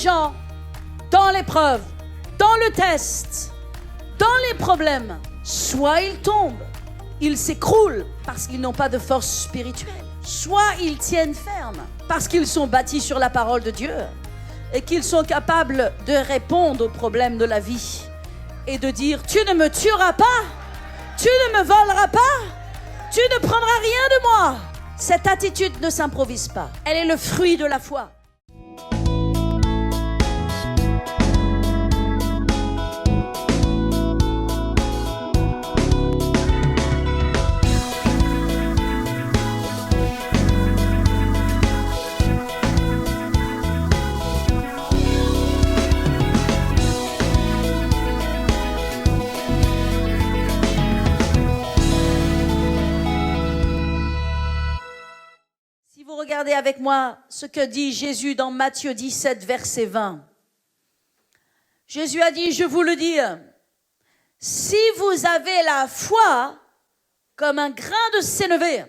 gens, dans l'épreuve, dans le test, dans les problèmes, soit ils tombent, ils s'écroulent parce qu'ils n'ont pas de force spirituelle, soit ils tiennent ferme parce qu'ils sont bâtis sur la parole de Dieu et qu'ils sont capables de répondre aux problèmes de la vie et de dire « Tu ne me tueras pas, tu ne me voleras pas, tu ne prendras rien de moi ». Cette attitude ne s'improvise pas, elle est le fruit de la foi. Regardez avec moi ce que dit Jésus dans Matthieu 17, verset 20. Jésus a dit, je vous le dis, si vous avez la foi comme un grain de sénévé,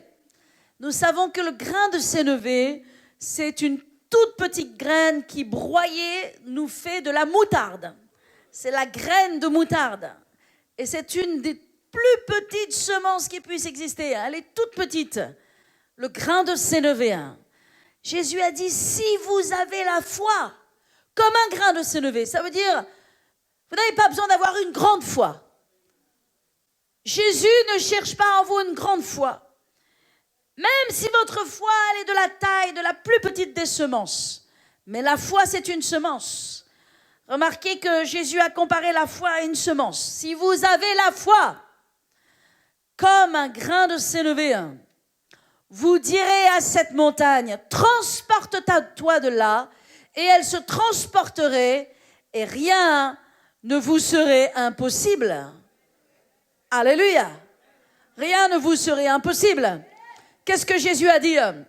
nous savons que le grain de sénévé, c'est une toute petite graine qui broyée nous fait de la moutarde. C'est la graine de moutarde. Et c'est une des plus petites semences qui puisse exister. Elle est toute petite. Le grain de sénévé. Jésus a dit, si vous avez la foi comme un grain de sénévé, ça veut dire, vous n'avez pas besoin d'avoir une grande foi. Jésus ne cherche pas en vous une grande foi. Même si votre foi, elle est de la taille de la plus petite des semences. Mais la foi, c'est une semence. Remarquez que Jésus a comparé la foi à une semence. Si vous avez la foi comme un grain de sénévé, vous direz à cette montagne, transporte-toi de là, et elle se transporterait, et rien ne vous serait impossible. Alléluia. Rien ne vous serait impossible. Qu'est-ce que Jésus a dit? Même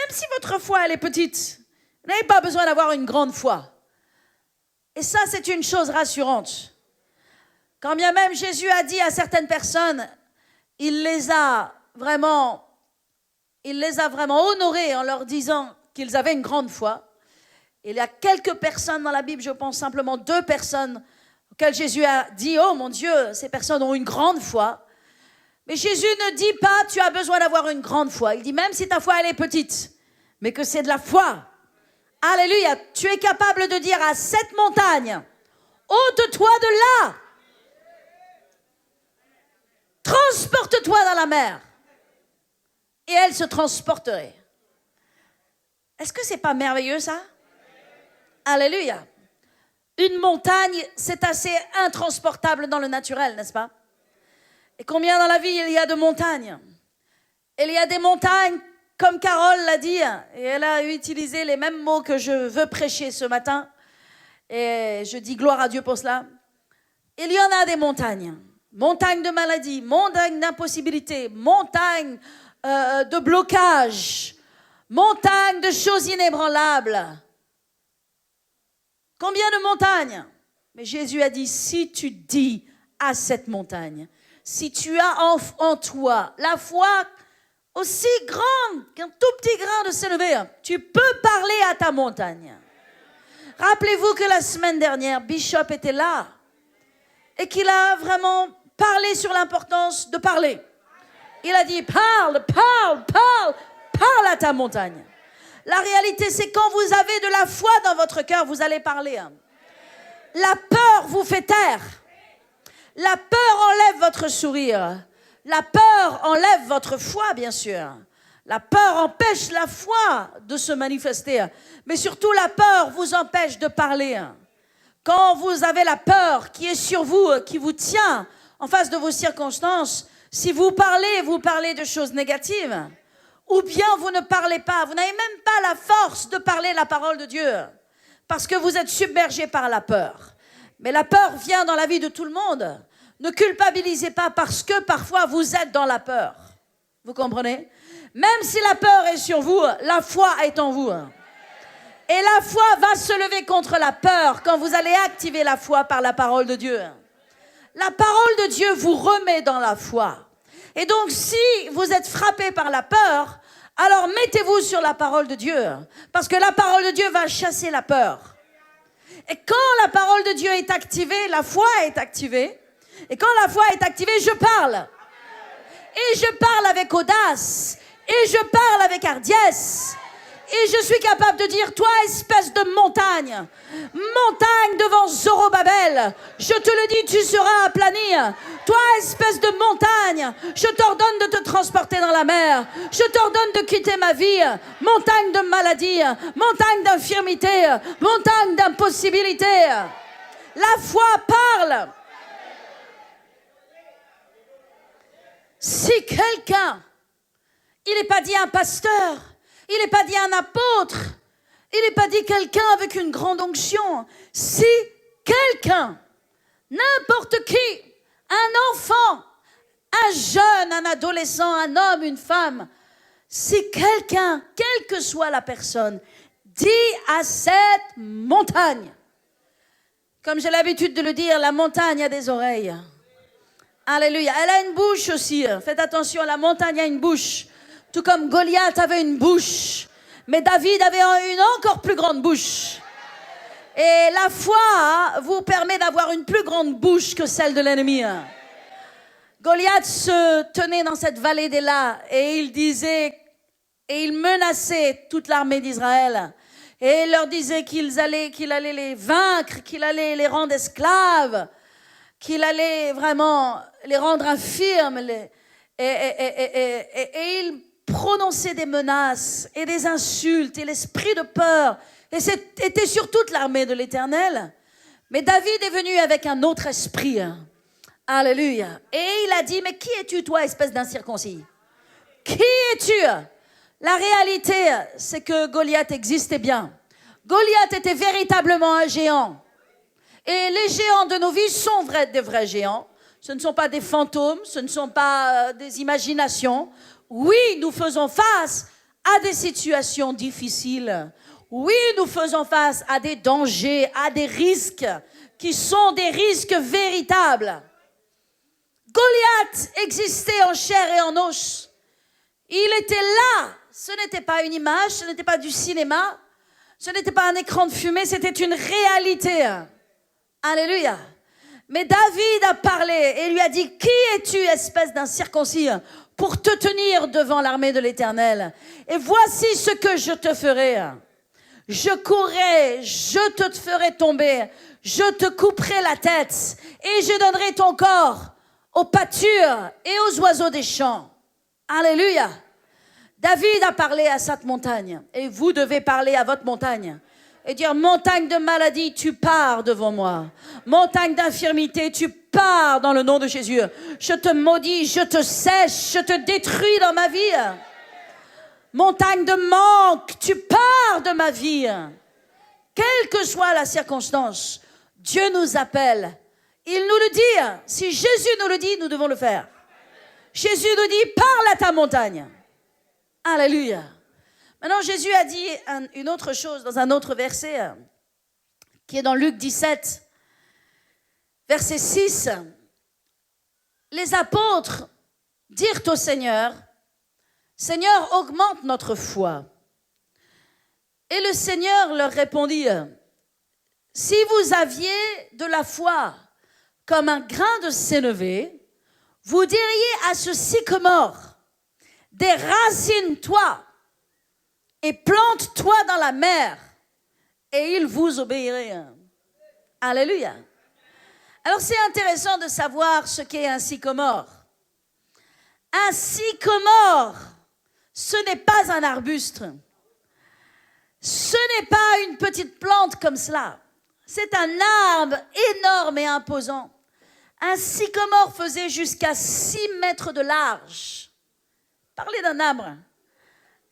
si votre foi, elle est petite, vous n'avez pas besoin d'avoir une grande foi. Et ça, c'est une chose rassurante. Quand bien même Jésus a dit à certaines personnes, il les a vraiment honorés en leur disant qu'ils avaient une grande foi. Il y a quelques personnes dans la Bible, je pense simplement 2 personnes auxquelles Jésus a dit, oh mon Dieu, ces personnes ont une grande foi. Mais Jésus ne dit pas, tu as besoin d'avoir une grande foi. Il dit, même si ta foi elle est petite, mais que c'est de la foi. Alléluia, tu es capable de dire à cette montagne, ôte-toi de là. Transporte-toi dans la mer. Et elle se transporterait. Est-ce que c'est pas merveilleux ça? Alléluia. Une montagne, c'est assez intransportable dans le naturel, n'est-ce pas? Et combien dans la vie il y a de montagnes? Il y a des montagnes, comme Carole l'a dit, et elle a utilisé les mêmes mots que je veux prêcher ce matin. Et je dis gloire à Dieu pour cela. Il y en a des montagnes. Montagnes de maladie, montagnes d'impossibilité, montagnes de blocage, montagne de choses inébranlables. Combien de montagnes? Mais Jésus a dit, si tu dis à cette montagne, si tu as en toi la foi aussi grande qu'un tout petit grain de sénévé, tu peux parler à ta montagne. Rappelez-vous que la semaine dernière, Bishop était là et qu'il a vraiment parlé sur l'importance de parler. Il a dit, parle à ta montagne. La réalité, c'est quand vous avez de la foi dans votre cœur, vous allez parler. La peur vous fait taire. La peur enlève votre sourire. La peur enlève votre foi, bien sûr. La peur empêche la foi de se manifester. Mais surtout, la peur vous empêche de parler. Quand vous avez la peur qui est sur vous, qui vous tient en face de vos circonstances, si vous parlez de choses négatives, ou bien vous ne parlez pas, vous n'avez même pas la force de parler la parole de Dieu, parce que vous êtes submergé par la peur. Mais la peur vient dans la vie de tout le monde. Ne culpabilisez pas parce que parfois vous êtes dans la peur. Vous comprenez? Même si la peur est sur vous, la foi est en vous. Et la foi va se lever contre la peur quand vous allez activer la foi par la parole de Dieu. La parole de Dieu vous remet dans la foi. Et donc, si vous êtes frappé par la peur, alors mettez-vous sur la parole de Dieu. Parce que la parole de Dieu va chasser la peur. Et quand la parole de Dieu est activée, la foi est activée. Et quand la foi est activée, je parle. Et je parle avec audace. Et je parle avec hardiesse. Et je suis capable de dire, toi, espèce de montagne devant Zorobabel, je te le dis, tu seras aplani. Toi, espèce de montagne, je t'ordonne de te transporter dans la mer. Je t'ordonne de quitter ma vie. Montagne de maladie, montagne d'infirmité, montagne d'impossibilité. La foi parle. Si quelqu'un, il n'est pas dit un pasteur, il n'est pas dit un apôtre, il n'est pas dit quelqu'un avec une grande onction. Si quelqu'un, n'importe qui, un enfant, un jeune, un adolescent, un homme, une femme, si quelqu'un, quelle que soit la personne, dit à cette montagne, comme j'ai l'habitude de le dire, la montagne a des oreilles. Alléluia. Elle a une bouche aussi. Faites attention, la montagne a une bouche. Tout comme Goliath avait une bouche. Mais David avait une encore plus grande bouche. Et la foi vous permet d'avoir une plus grande bouche que celle de l'ennemi. Goliath se tenait dans cette vallée d'Éla et il disait, et il menaçait toute l'armée d'Israël. Et il leur disait qu'il allait les vaincre, qu'il allait les rendre esclaves, qu'il allait vraiment les rendre infirmes. Et il prononçait des menaces et des insultes et l'esprit de peur. Et c'était sur toute l'armée de l'Éternel. Mais David est venu avec un autre esprit. Alléluia. Et il a dit, mais qui es-tu, toi, espèce d'incirconcis? Qui es-tu? La réalité, c'est que Goliath existait bien. Goliath était véritablement un géant. Et les géants de nos vies sont des vrais géants. Ce ne sont pas des fantômes, ce ne sont pas des imaginations. Oui, nous faisons face à des situations difficiles. Oui, nous faisons face à des dangers, à des risques qui sont des risques véritables. Goliath existait en chair et en os. Il était là. Ce n'était pas une image, ce n'était pas du cinéma, ce n'était pas un écran de fumée, c'était une réalité. Alléluia. Mais David a parlé et lui a dit, qui es-tu, espèce d'incirconcis, pour te tenir devant l'armée de l'Éternel? Et voici ce que je te ferai. Je courrai, je te ferai tomber, je te couperai la tête et je donnerai ton corps aux pâtures et aux oiseaux des champs. Alléluia. David a parlé à cette montagne et vous devez parler à votre montagne. Et dire, montagne de maladie, tu pars devant moi. Montagne d'infirmité, tu pars dans le nom de Jésus. Je te maudis, je te sèche, je te détruis dans ma vie. Montagne de manque, tu pars de ma vie. Quelle que soit la circonstance, Dieu nous appelle. Il nous le dit. Si Jésus nous le dit, nous devons le faire. Jésus nous dit, parle à ta montagne. Alléluia. Maintenant, Jésus a dit une autre chose dans un autre verset, qui est dans Luc 17, verset 6. Les apôtres dirent au Seigneur, Seigneur, augmente notre foi. Et le Seigneur leur répondit, si vous aviez de la foi comme un grain de sénévé, vous diriez à ce sycomore, déracine-toi et plante-toi dans la mer, et il vous obéirait. Alléluia. Alors c'est intéressant de savoir ce qu'est un sycomore. Un sycomore, ce n'est pas un arbuste. Ce n'est pas une petite plante comme cela. C'est un arbre énorme et imposant. Un sycomore faisait jusqu'à 6 mètres de large. Parlez d'un arbre.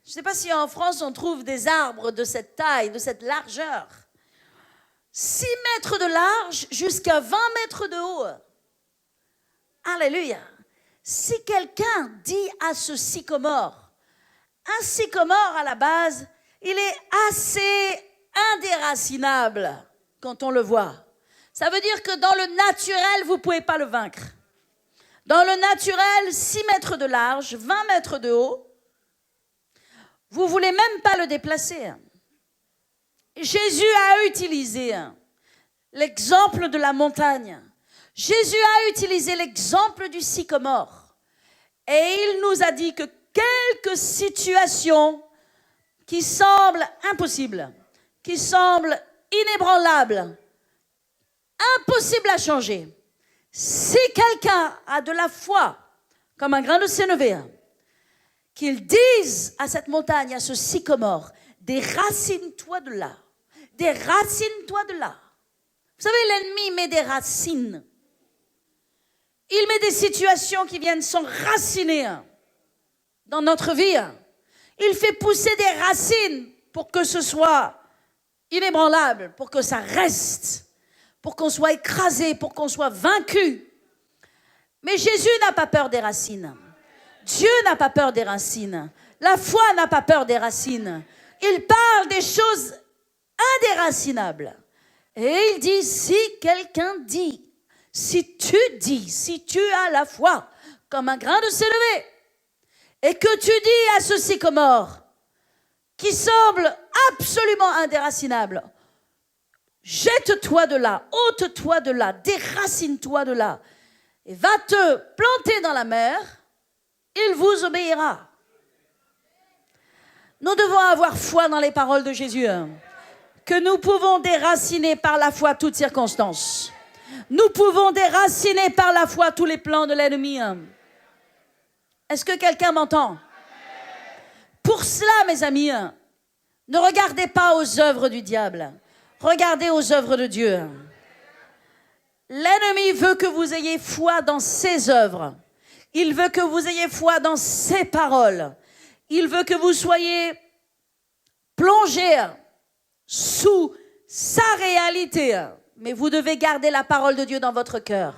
Je ne sais pas si en France on trouve des arbres de cette taille, de cette largeur. 6 mètres de large jusqu'à 20 mètres de haut. Alléluia. Si quelqu'un dit à ce sycomore, un sycomore à la base, il est assez indéracinable quand on le voit. Ça veut dire que dans le naturel, vous ne pouvez pas le vaincre. Dans le naturel, 6 mètres de large, 20 mètres de haut, vous ne voulez même pas le déplacer. Jésus a utilisé l'exemple de la montagne. Jésus a utilisé l'exemple du sycomore. Et il nous a dit que quelques situations qui semblent impossibles, qui semblent inébranlables, impossibles à changer, si quelqu'un a de la foi, comme un grain de sénévé, qu'il dise à cette montagne, à ce sycomore, déracine-toi de là, déracine-toi de là. Vous savez, l'ennemi met des racines. Il met des situations qui viennent s'enraciner dans notre vie. Il fait pousser des racines pour que ce soit inébranlable, pour que ça reste, pour qu'on soit écrasé, pour qu'on soit vaincu. Mais Jésus n'a pas peur des racines. Dieu n'a pas peur des racines. La foi n'a pas peur des racines. Il parle des choses indéracinables. Et il dit, si quelqu'un dit, si tu dis, si tu as la foi comme un grain de sénévé, et que tu dis à ce sycomore, qui semble absolument indéracinable, jette-toi de là, ôte-toi de là, déracine-toi de là, et va te planter dans la mer, il vous obéira. Nous devons avoir foi dans les paroles de Jésus, que nous pouvons déraciner par la foi toutes circonstances. Nous pouvons déraciner par la foi tous les plans de l'ennemi. Est-ce que quelqu'un m'entend? Pour cela, mes amis, ne regardez pas aux œuvres du diable. Regardez aux œuvres de Dieu. L'ennemi veut que vous ayez foi dans ses œuvres. Il veut que vous ayez foi dans ses paroles. Il veut que vous soyez plongés sous sa réalité. Mais vous devez garder la parole de Dieu dans votre cœur.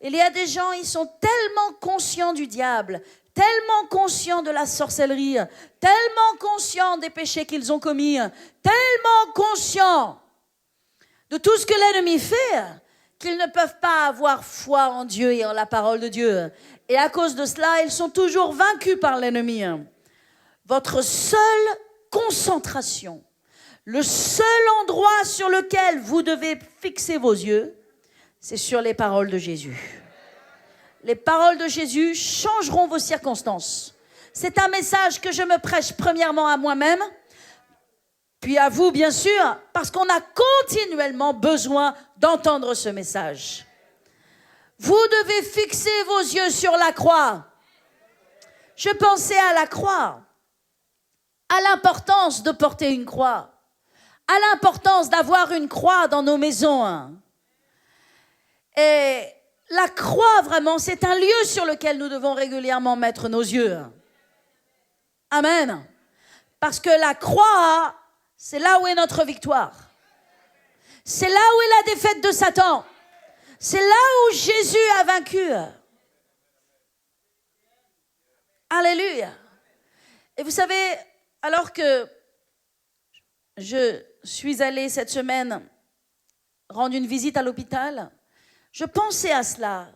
Il y a des gens, ils sont tellement conscients du diable, tellement conscients de la sorcellerie, tellement conscients des péchés qu'ils ont commis, tellement conscients de tout ce que l'ennemi fait, qu'ils ne peuvent pas avoir foi en Dieu et en la parole de Dieu. Et à cause de cela, ils sont toujours vaincus par l'ennemi. Votre seule concentration, le seul endroit sur lequel vous devez fixer vos yeux, c'est sur les paroles de Jésus. Les paroles de Jésus changeront vos circonstances. C'est un message que je me prêche premièrement à moi-même, puis à vous, bien sûr, parce qu'on a continuellement besoin d'entendre ce message. Vous devez fixer vos yeux sur la croix. Je pensais à la croix, à l'importance de porter une croix, à l'importance d'avoir une croix dans nos maisons. Et la croix, vraiment, c'est un lieu sur lequel nous devons régulièrement mettre nos yeux. Amen. Parce que la croix, c'est là où est notre victoire. C'est là où est la défaite de Satan. C'est là où Jésus a vaincu. Alléluia. Et vous savez, alors que je suis allée cette semaine rendre une visite à l'hôpital, je pensais à cela,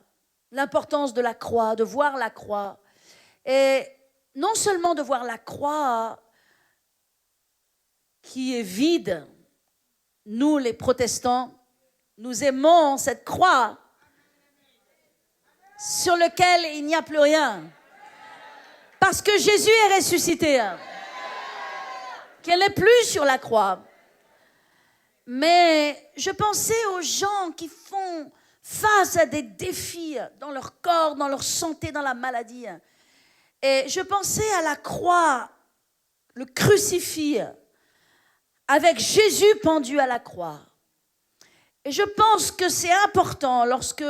l'importance de la croix, de voir la croix. Et non seulement de voir la croix qui est vide, nous les protestants, nous aimons cette croix sur laquelle il n'y a plus rien. Parce que Jésus est ressuscité, qu'elle n'est plus sur la croix. Mais je pensais aux gens qui font face à des défis dans leur corps, dans leur santé, dans la maladie. Et je pensais à la croix, le crucifix, avec Jésus pendu à la croix. Et je pense que c'est important lorsque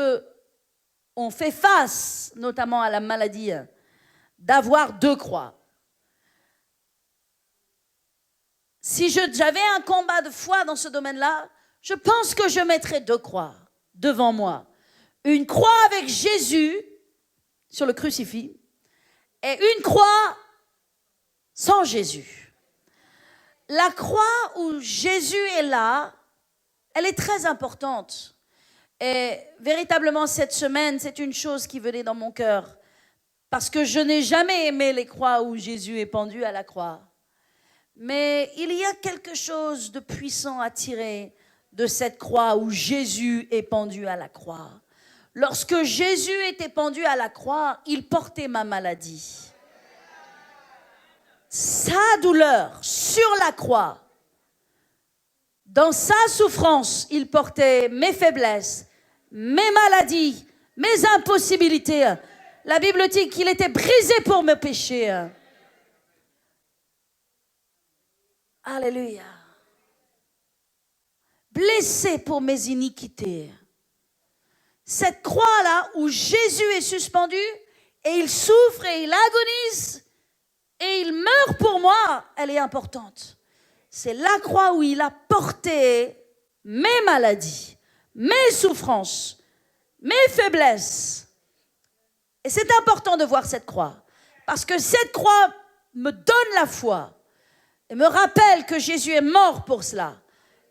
on fait face, notamment à la maladie, d'avoir deux croix. Si j'avais un combat de foi dans ce domaine-là, je pense que je mettrais deux croix devant moi. Une croix avec Jésus sur le crucifix et une croix sans Jésus. La croix où Jésus est là, elle est très importante. Et véritablement, cette semaine, c'est une chose qui venait dans mon cœur. Parce que je n'ai jamais aimé les croix où Jésus est pendu à la croix. Mais il y a quelque chose de puissant à tirer de cette croix où Jésus est pendu à la croix. Lorsque Jésus était pendu à la croix, il portait ma maladie. Sa douleur sur la croix. Dans sa souffrance, il portait mes faiblesses, mes maladies, mes impossibilités. La Bible dit qu'il était brisé pour mes péchés. Alléluia. Blessé pour mes iniquités. Cette croix-là où Jésus est suspendu et il souffre et il agonise et il meurt pour moi, elle est importante. C'est la croix où il a porté mes maladies, mes souffrances, mes faiblesses. Et c'est important de voir cette croix. Parce que cette croix me donne la foi et me rappelle que Jésus est mort pour cela.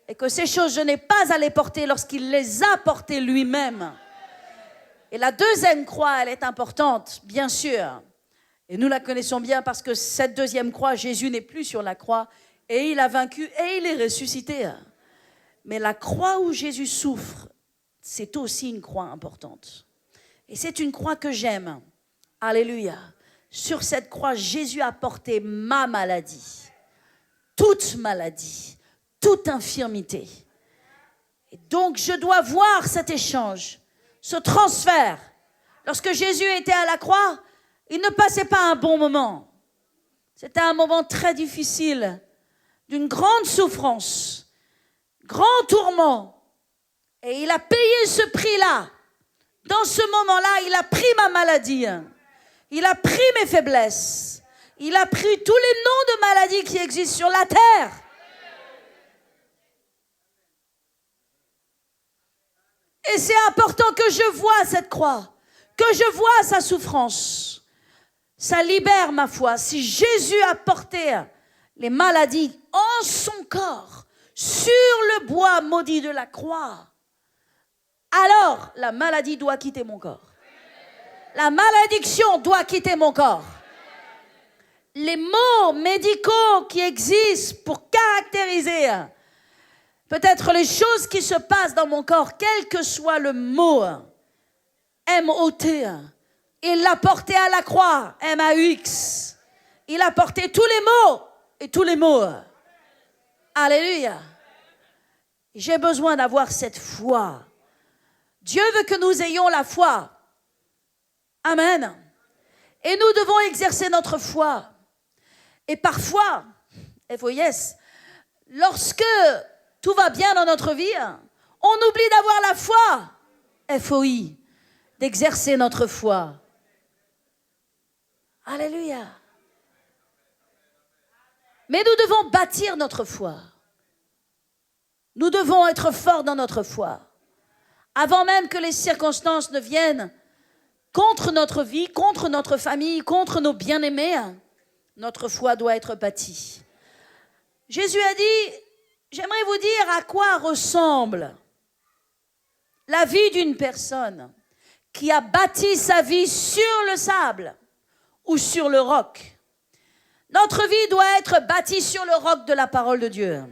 Et que ces choses, je n'ai pas à les porter lorsqu'il les a portées lui-même. Et la deuxième croix, elle est importante, bien sûr. Et nous la connaissons bien parce que cette deuxième croix, Jésus n'est plus sur la croix. Et il a vaincu et il est ressuscité. Mais la croix où Jésus souffre, c'est aussi une croix importante. Et c'est une croix que j'aime. Alléluia. Sur cette croix, Jésus a porté ma maladie. Toute maladie. Toute infirmité. Et donc, je dois voir cet échange, ce transfert. Lorsque Jésus était à la croix, il ne passait pas un bon moment. C'était un moment très difficile, d'une grande souffrance, grand tourment. Et il a payé ce prix-là. Dans ce moment-là, il a pris ma maladie. Il a pris mes faiblesses. Il a pris tous les noms de maladies qui existent sur la terre. Et c'est important que je vois cette croix, que je vois sa souffrance. Ça libère ma foi. Si Jésus a porté les maladies en son corps, sur le bois maudit de la croix, alors la maladie doit quitter mon corps. La malédiction doit quitter mon corps. Les mots médicaux qui existent pour caractériser peut-être les choses qui se passent dans mon corps, quel que soit le mot, M-O-T, il l'a porté à la croix, M-A-U-X. Il a porté tous les mots et tous les mots. Alléluia. J'ai besoin d'avoir cette foi. Dieu veut que nous ayons la foi. Amen. Et nous devons exercer notre foi. Et parfois, F-O-I-S, lorsque tout va bien dans notre vie, on oublie d'avoir la foi, F-O-I, d'exercer notre foi. Alléluia. Mais nous devons bâtir notre foi. Nous devons être forts dans notre foi. Avant même que les circonstances ne viennent contre notre vie, contre notre famille, contre nos bien-aimés, notre foi doit être bâtie. Jésus a dit, j'aimerais vous dire à quoi ressemble la vie d'une personne qui a bâti sa vie sur le sable ou sur le roc. Notre vie doit être bâtie sur le roc de la parole de Dieu.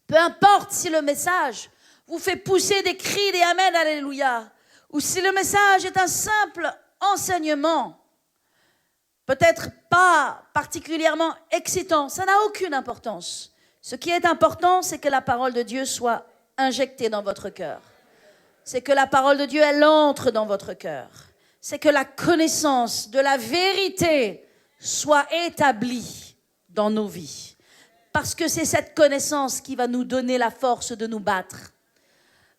Peu importe si le message vous fait pousser des cris, des amen, alléluia, ou si le message est un simple enseignement, peut-être pas particulièrement excitant, ça n'a aucune importance. Ce qui est important, c'est que la parole de Dieu soit injectée dans votre cœur. C'est que la parole de Dieu, elle entre dans votre cœur. C'est que la connaissance de la vérité soit établie dans nos vies. Parce que c'est cette connaissance qui va nous donner la force de nous battre,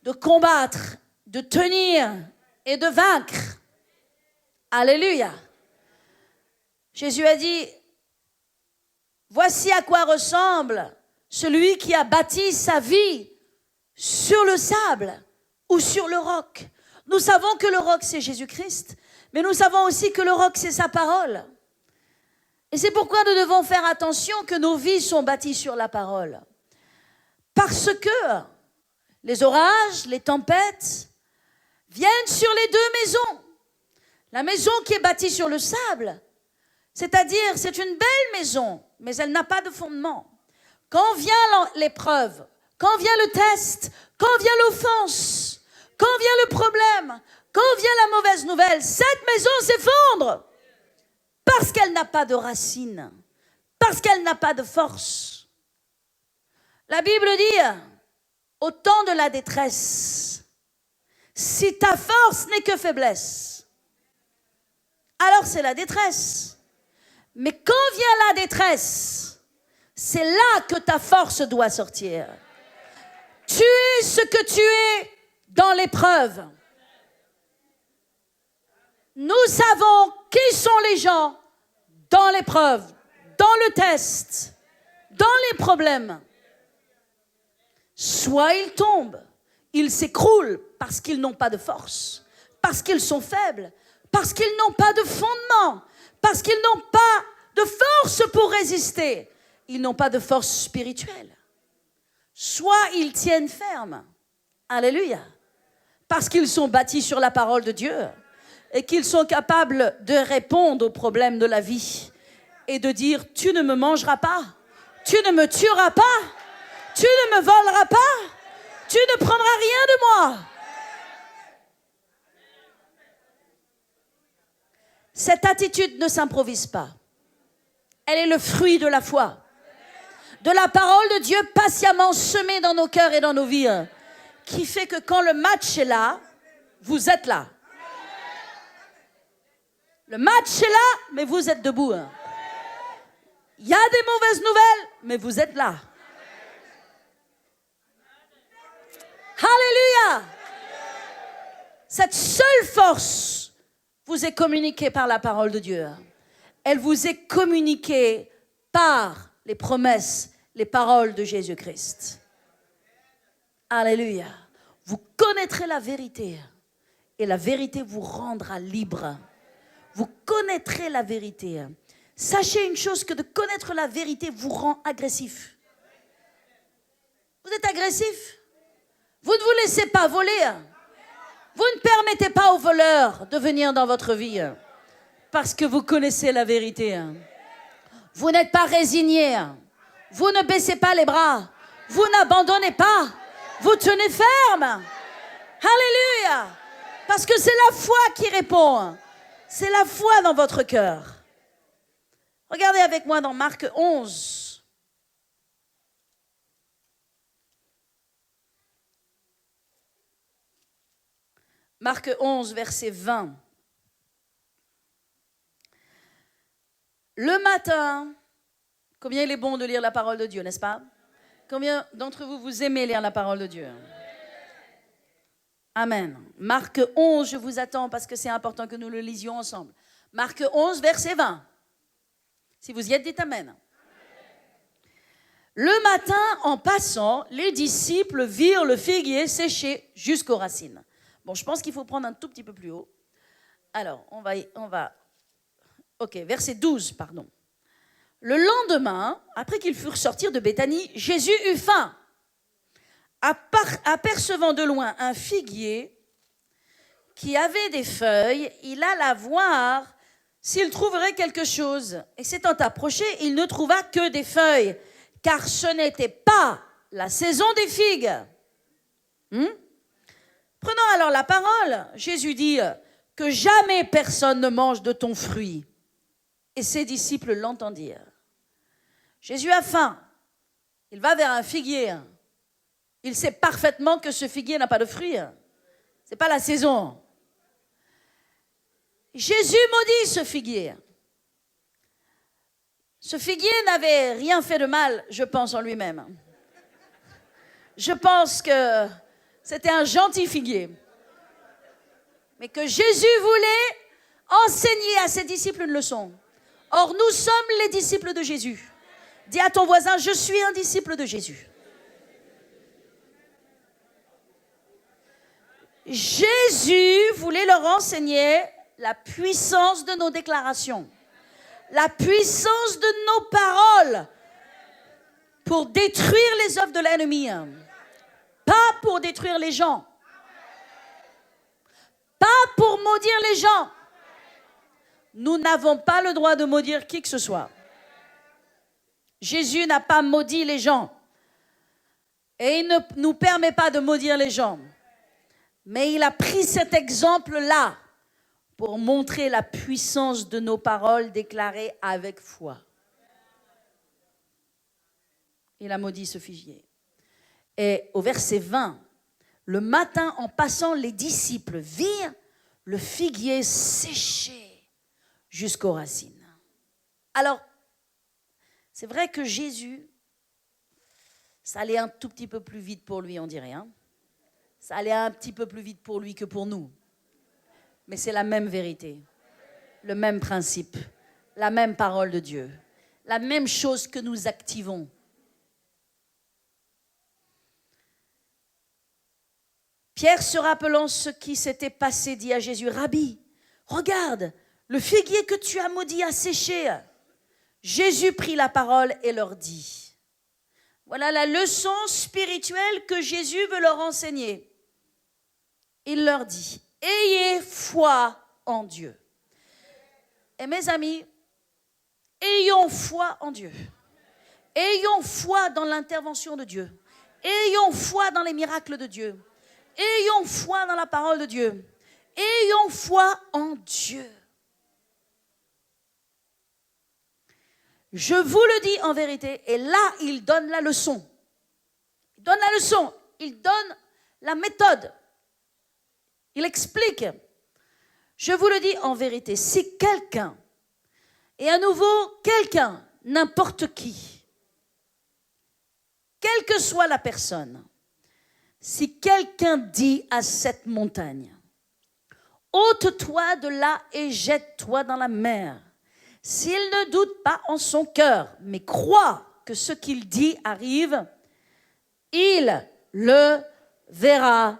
de combattre, de tenir et de vaincre. Alléluia. Jésus a dit, voici à quoi ressemble celui qui a bâti sa vie sur le sable ou sur le roc. Nous savons que le roc, c'est Jésus-Christ, mais nous savons aussi que le roc, c'est sa parole. Et c'est pourquoi nous devons faire attention que nos vies sont bâties sur la parole. Parce que les orages, les tempêtes viennent sur les deux maisons. La maison qui est bâtie sur le sable, c'est-à-dire c'est une belle maison, mais elle n'a pas de fondement. Quand vient l'épreuve, quand vient le test, quand vient l'offense, quand vient le problème, quand vient la mauvaise nouvelle, cette maison s'effondre parce qu'elle n'a pas de racines, parce qu'elle n'a pas de force. La Bible dit, au temps de la détresse, si ta force n'est que faiblesse, alors c'est la détresse. Mais quand vient la détresse, c'est là que ta force doit sortir. Tu es ce que tu es dans l'épreuve. Nous savons qui sont les gens dans l'épreuve, dans le test, dans les problèmes. Soit ils tombent, ils s'écroulent parce qu'ils n'ont pas de force, parce qu'ils sont faibles, parce qu'ils n'ont pas de fondement, parce qu'ils n'ont pas de force pour résister. Ils n'ont pas de force spirituelle. Soit ils tiennent ferme, alléluia, parce qu'ils sont bâtis sur la parole de Dieu et qu'ils sont capables de répondre aux problèmes de la vie et de dire « Tu ne me mangeras pas, tu ne me tueras pas, tu ne me voleras pas, tu ne prendras rien de moi. » Cette attitude ne s'improvise pas. Elle est le fruit de la foi, de la parole de Dieu patiemment semée dans nos cœurs et dans nos vies, qui fait que quand le match est là, vous êtes là. Le match est là, mais vous êtes debout. Il y a des mauvaises nouvelles, mais vous êtes là. Alléluia! Cette seule force vous est communiquée par la parole de Dieu. Elle vous est communiquée par les promesses, les paroles de Jésus-Christ. Alléluia. Vous connaîtrez la vérité et la vérité vous rendra libre. Vous connaîtrez la vérité. Sachez une chose, que de connaître la vérité vous rend agressif. Vous êtes agressif. Vous ne vous laissez pas voler. Vous ne permettez pas aux voleurs de venir dans votre vie parce que vous connaissez la vérité. Vous n'êtes pas résigné. Vous ne baissez pas les bras. Vous n'abandonnez pas. Vous tenez ferme. Alléluia. Parce que c'est la foi qui répond. C'est la foi dans votre cœur. Regardez avec moi dans Marc 11. Marc 11, verset 20. Le matin, combien il est bon de lire la parole de Dieu, n'est-ce pas? Combien d'entre vous, vous aimez lire la parole de Dieu? Amen. Marc 11, je vous attends parce que c'est important que nous le lisions ensemble. Marc 11, verset 20. Si vous y êtes, dites Amen. Le matin, en passant, les disciples virent le figuier séché jusqu'aux racines. Bon, je pense qu'il faut prendre un tout petit peu plus haut. Alors, on va. Ok, verset 12, pardon. Le lendemain, après qu'ils furent sortis de Béthanie, Jésus eut faim. Apercevant de loin un figuier qui avait des feuilles, il alla voir s'il trouverait quelque chose. Et s'étant approché, il ne trouva que des feuilles, car ce n'était pas la saison des figues. Prenant alors la parole, Jésus dit que jamais personne ne mange de ton fruit. Et ses disciples l'entendirent. Jésus a faim. Il va vers un figuier. Il sait parfaitement que ce figuier n'a pas de fruits. Ce n'est pas la saison. Jésus maudit ce figuier. Ce figuier n'avait rien fait de mal, je pense, en lui-même. Je pense que c'était un gentil figuier. Mais que Jésus voulait enseigner à ses disciples une leçon. Or, nous sommes les disciples de Jésus. Dis à ton voisin, je suis un disciple de Jésus. Jésus voulait leur enseigner la puissance de nos déclarations, la puissance de nos paroles pour détruire les œuvres de l'ennemi. Pas pour détruire les gens. Pas pour maudire les gens. Nous n'avons pas le droit de maudire qui que ce soit. Jésus n'a pas maudit les gens. Et il ne nous permet pas de maudire les gens. Mais il a pris cet exemple-là pour montrer la puissance de nos paroles déclarées avec foi. Il a maudit ce figuier. Et au verset 20, le matin, en passant, les disciples virent le figuier séché jusqu'aux racines. Alors, c'est vrai que Jésus, ça allait un tout petit peu plus vite pour lui, on dirait. Hein? Ça allait un petit peu plus vite pour lui que pour nous. Mais c'est la même vérité, le même principe, la même parole de Dieu, la même chose que nous activons. Pierre, se rappelant ce qui s'était passé, dit à Jésus, « Rabbi, regarde, le figuier que tu as maudit a séché. » Jésus prit la parole et leur dit, voilà la leçon spirituelle que Jésus veut leur enseigner. Il leur dit, « Ayez foi en Dieu. » Et mes amis, ayons foi en Dieu. Ayons foi dans l'intervention de Dieu. Ayons foi dans les miracles de Dieu. Ayons foi dans la parole de Dieu. Ayons foi en Dieu. Je vous le dis en vérité, et là, il donne la leçon. Il donne la leçon, il donne la méthode. Il explique. Je vous le dis en vérité, si quelqu'un, et à nouveau quelqu'un, n'importe qui, quelle que soit la personne, si quelqu'un dit à cette montagne, ôte-toi de là et jette-toi dans la mer, s'il ne doute pas en son cœur, mais croit que ce qu'il dit arrive, il le verra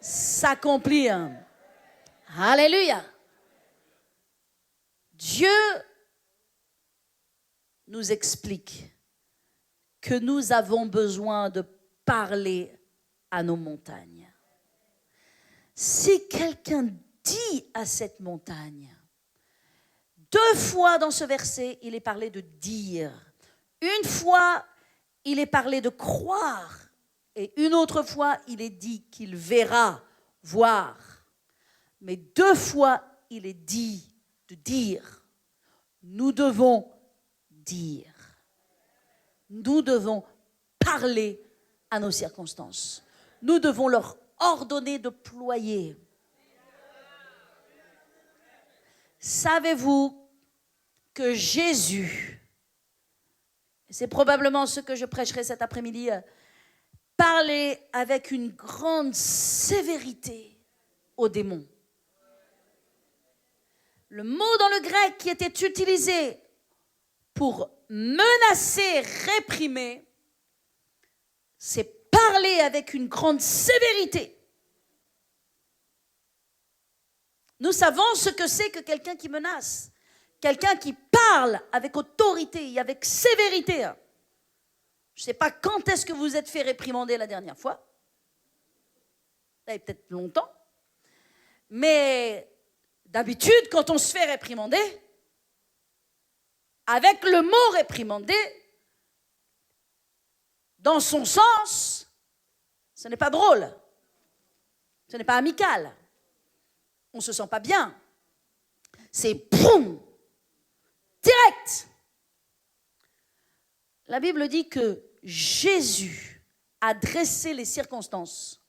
s'accomplir. Alléluia. Dieu nous explique que nous avons besoin de parler à nos montagnes. Si quelqu'un dit à cette montagne, 2 fois dans ce verset, il est parlé de dire. Une fois, il est parlé de croire. Et une autre fois, il est dit qu'il verra, voir. Mais 2 fois, il est dit de dire. Nous devons dire. Nous devons parler à nos circonstances. Nous devons leur ordonner de ployer. Savez-vous que Jésus, c'est probablement ce que je prêcherai cet après-midi, parlait avec une grande sévérité aux démons. Le mot dans le grec qui était utilisé pour menacer, réprimer, c'est parler avec une grande sévérité. Nous savons ce que c'est que quelqu'un qui menace, quelqu'un qui parle avec autorité et avec sévérité. Je ne sais pas quand est-ce que vous vous êtes fait réprimander la dernière fois. Ça fait peut-être longtemps. Mais d'habitude, quand on se fait réprimander, avec le mot réprimander, dans son sens, ce n'est pas drôle. Ce n'est pas amical. On ne se sent pas bien. C'est boum, direct. La Bible dit que Jésus a dressé les circonstances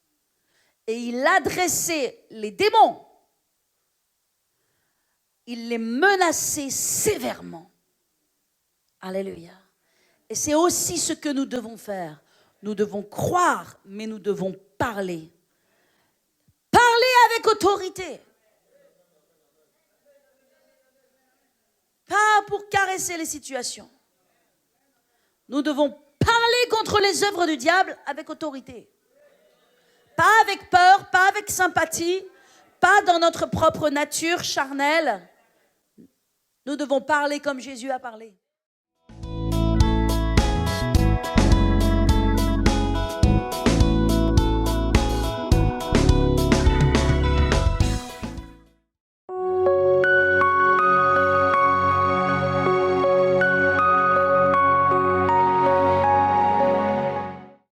et il a dressé les démons. Il les menaçait sévèrement. Alléluia. Et c'est aussi ce que nous devons faire. Nous devons croire, mais nous devons parler. Parler avec autorité. Pas pour caresser les situations. Nous devons parler contre les œuvres du diable avec autorité. Pas avec peur, pas avec sympathie, pas dans notre propre nature charnelle. Nous devons parler comme Jésus a parlé.